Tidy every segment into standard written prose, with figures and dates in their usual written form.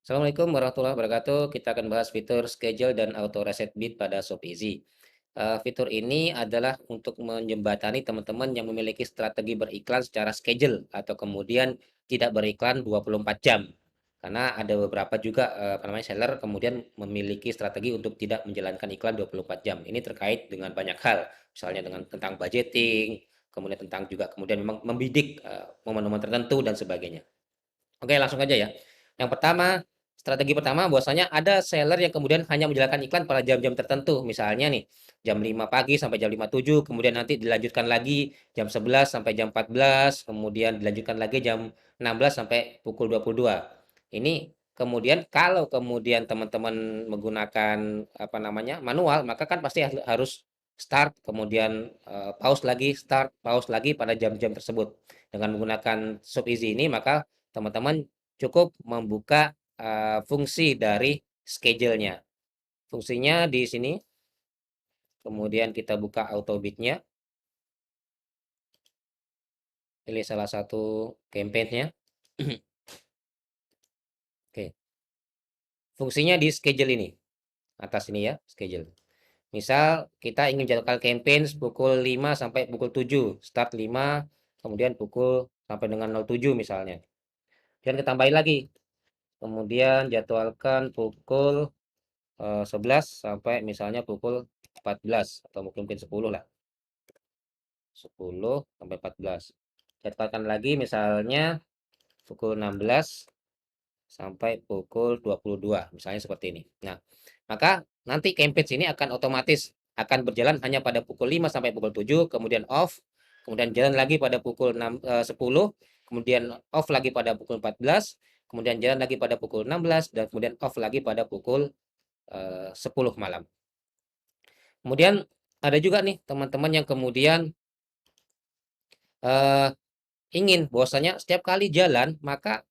Assalamualaikum warahmatullahi wabarakatuh. Kita akan bahas fitur schedule dan auto reset bid pada ShopEasy. Fitur ini adalah untuk menjembatani teman-teman yang memiliki strategi beriklan secara schedule atau kemudian tidak beriklan 24 jam. Karena ada beberapa juga seller kemudian memiliki strategi untuk tidak menjalankan iklan 24 jam. Ini terkait dengan banyak hal, misalnya dengan tentang budgeting, kemudian tentang juga kemudian memang membidik momen-momen tertentu dan sebagainya. Oke, langsung aja ya. Yang pertama, strategi pertama bahwasanya ada seller yang kemudian hanya menjalankan iklan pada jam-jam tertentu. Misalnya nih, jam 5 pagi sampai jam 5.07, kemudian nanti dilanjutkan lagi jam 11 sampai jam 14, kemudian dilanjutkan lagi jam 16 sampai pukul 22. Ini kemudian kalau kemudian teman-teman menggunakan manual, maka kan pasti harus start, kemudian pause lagi, start, pause lagi pada jam-jam tersebut. Dengan menggunakan ShopEasy ini, maka teman-teman cukup membuka fungsi dari schedule-nya. Fungsinya di sini, kemudian kita buka auto bid-nya, pilih salah satu campaign-nya. Oke, fungsinya di schedule ini, atas ini ya, schedule. Misal kita ingin jadwalkan campaign pukul 5 sampai pukul 7, start 5, kemudian pukul sampai dengan 07 misalnya. Dan kita tambahin lagi, kemudian jadwalkan pukul 11 sampai misalnya pukul 14 atau mungkin 10 lah. 10 sampai 14. Jadwalkan lagi misalnya pukul 16 sampai pukul 22, misalnya seperti ini. Nah, maka nanti campaign ini akan otomatis akan berjalan hanya pada pukul 5 sampai pukul 7, kemudian off, kemudian jalan lagi pada pukul 10, kemudian off lagi pada pukul 14, kemudian jalan lagi pada pukul 16, dan kemudian off lagi pada pukul 10 malam. Kemudian ada juga nih teman-teman yang kemudian eh, ingin bahwasanya setiap kali jalan maka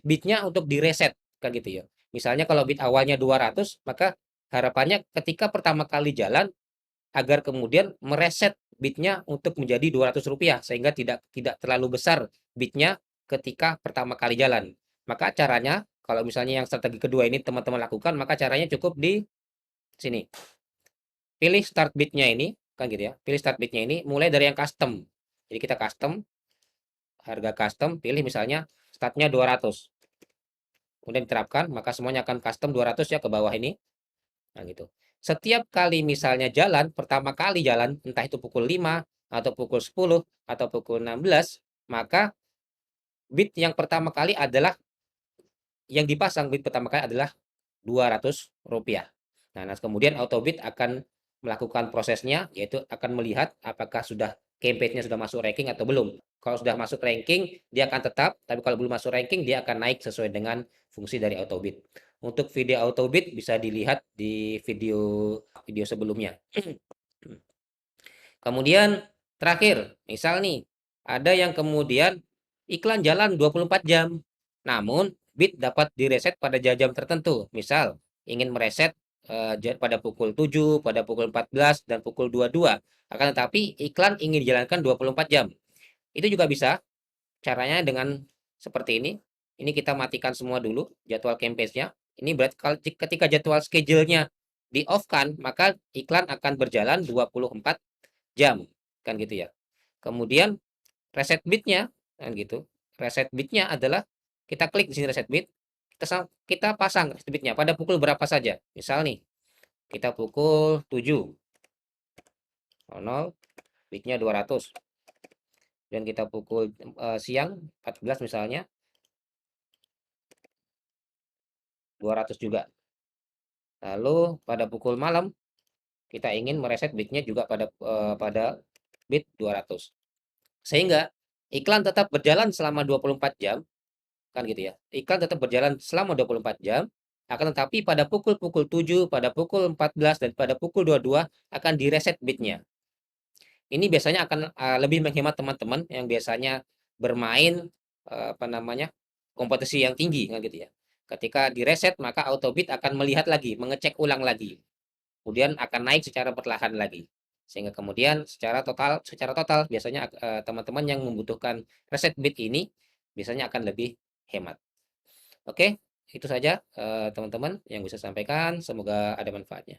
bidnya untuk direset kan gitu ya. Misalnya kalau bid awalnya 200, maka harapannya ketika pertama kali jalan agar kemudian mereset bidnya untuk menjadi Rp200 sehingga tidak terlalu besar bidnya ketika pertama kali jalan. Maka caranya kalau misalnya yang strategi kedua ini teman-teman lakukan, maka caranya cukup di sini. Pilih start bidnya ini, kan gitu ya. Pilih start bidnya ini mulai dari yang custom. Jadi kita custom, harga custom, pilih misalnya startnya 200. Kemudian diterapkan, maka semuanya akan custom 200 ya ke bawah ini. Nah gitu. Setiap kali misalnya jalan, pertama kali jalan, entah itu pukul 5, atau pukul 10, atau pukul 16, maka bid yang pertama kali adalah, yang dipasang bid pertama kali adalah Rp200. Nah, kemudian Autobid akan melakukan prosesnya, yaitu akan melihat apakah sudah campaign-nya sudah masuk ranking atau belum. Kalau sudah masuk ranking, dia akan tetap, tapi kalau belum masuk ranking, dia akan naik sesuai dengan fungsi dari Autobid. Untuk video Autobid bisa dilihat di video video sebelumnya. Kemudian terakhir, misal nih, ada yang kemudian iklan jalan 24 jam, namun bid dapat direset pada jam-jam tertentu. Misal, ingin mereset pada pukul 7, pada pukul 14, dan pukul 22. Akan tetapi iklan ingin dijalankan 24 jam. Itu juga bisa. Caranya dengan seperti ini. Ini kita matikan semua dulu jadwal campaign-nya. Ini berarti ketika jadwal schedule-nya di-off-kan, maka iklan akan berjalan 24 jam. Kan gitu ya. Kemudian reset bit-nya, kan gitu. Reset bit-nya adalah kita klik di sini reset bit, kita pasang reset bit-nya pada pukul berapa saja. Misal nih, kita pukul 7.00, bit-nya 200. Dan kita pukul siang 14 misalnya, 200 juga. Lalu pada pukul malam kita ingin mereset bit-nya juga pada bit 200. Sehingga iklan tetap berjalan selama 24 jam, kan gitu ya. Iklan tetap berjalan selama 24 jam, akan tetapi pada pukul 7, pada pukul 14, dan pada pukul 22 akan direset bit-nya. Ini biasanya akan lebih menghemat teman-teman yang biasanya bermain kompetisi yang tinggi kan gitu ya. Ketika direset maka Autobid akan melihat lagi, mengecek ulang lagi. Kemudian akan naik secara perlahan lagi. Sehingga kemudian secara total biasanya teman-teman yang membutuhkan reset bit ini biasanya akan lebih hemat. Oke, itu saja teman-teman yang bisa sampaikan. Semoga ada manfaatnya.